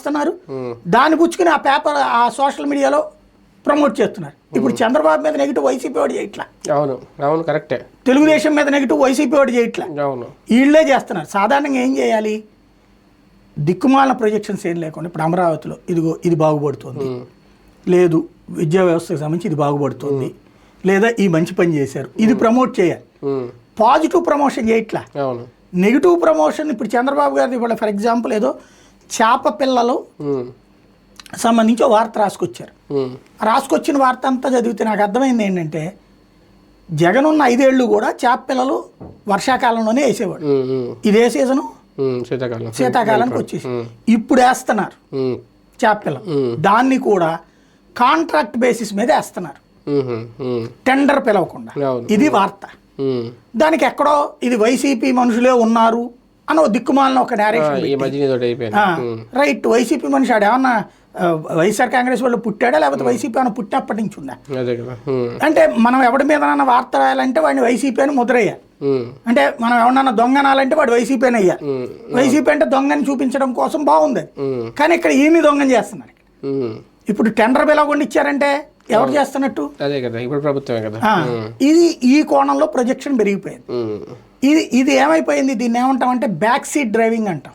రాస్తున్నారు, దాన్ని పుచ్చుకుని ఆ పేపర్ ఆ సోషల్ మీడియాలో ప్రమోట్ చేస్తున్నారు. ఇప్పుడు చంద్రబాబు మీద నెగిటివ్ వైసీపీ వాడు చేయట్లా, అవును అవును కరెక్టే. తెలుగుదేశం మీద నెగిటివ్ వైసీపీ వాడు చేయట్లా, అవును వీళ్ళే చేస్తున్నారు. సాధారణంగా ఏం చేయాలి, దిక్కుమాలిన ప్రొజెక్షన్స్ ఏం లేకుండా ఇప్పుడు అమరావతిలో ఇదిగో ఇది బాగుపడుతుంది, లేదు విద్యా వ్యవస్థకు సంబంధించి ఇది బాగుపడుతుంది, లేదా ఈ మంచి పని చేశారు, ఇది ప్రమోట్ చేయాలి. పాజిటివ్ ప్రమోషన్ చేయట్లా, అవును నెగిటివ్ ప్రమోషన్. ఇప్పుడు చంద్రబాబు గారు ఇవాళ ఫర్ ఎగ్జాంపుల్ ఏదో చేప పిల్లలు సంబంధించి వార్త రాసుకొచ్చారు. రాసుకొచ్చిన వార్త అంతా చదివితే నాకు అర్థమైంది ఏంటంటే, జగన్ ఉన్న 5 ఏళ్ళు కూడా చేప పిల్లలు వర్షాకాలంలోనే వేసేవాడు. ఇదే సీజను శీతాకాలానికి వచ్చేసి ఇప్పుడు వేస్తున్నారు చేప పిల్లలు. దాన్ని కూడా కాంట్రాక్ట్ బేసిస్ మీద వేస్తున్నారు, టెండర్ పిలవకుండా. ఇది వార్త. దానికి ఎక్కడో ఇది వైసీపీ మనుషులే ఉన్నారు అని ఒక దిక్కుమాలిన ఒక నేరేషన్. రైట్, వైసీపీ మనిషి ఆడు ఏమన్నా వైఎస్ఆర్ కాంగ్రెస్ వాళ్ళు పుట్టాడా, లేకపోతే వైసీపీ ఏమైనా పుట్టినప్పటి నుంచి ఉందా? అంటే మనం ఎవడి మీద వార్త రాయాలంటే వాడిని వైసీపీ అని ముద్రయ్యాలి. అంటే మనం ఎవరన్నా దొంగనాలంటే వాడు వైసీపీ అని అయ్యాలి. వైసీపీ అంటే దొంగని చూపించడం కోసం బాగుంది. కానీ ఇక్కడ ఏమి దొంగని చేస్తున్నారు. ఇప్పుడు టెండర్ పిలవకుండా ఇచ్చారంటే ఎవరు చేస్తున్నట్టు? అదే కదా, ఇప్పుడు ప్రభుత్వమే కదా. ఇది ఈ కోణంలో ప్రొజెక్షన్ పెరిగిపోయింది. ఇది ఏమైపోయింది, దీన్ని ఏమంటామంటే బ్యాక్ సీట్ డ్రైవింగ్ అంటాం,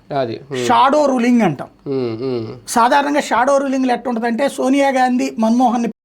షాడో రూలింగ్ అంటాం. సాధారణంగా షాడో రూలింగ్ ఎట్లా ఉంటుందంటే, సోనియా గాంధీ మన్మోహన్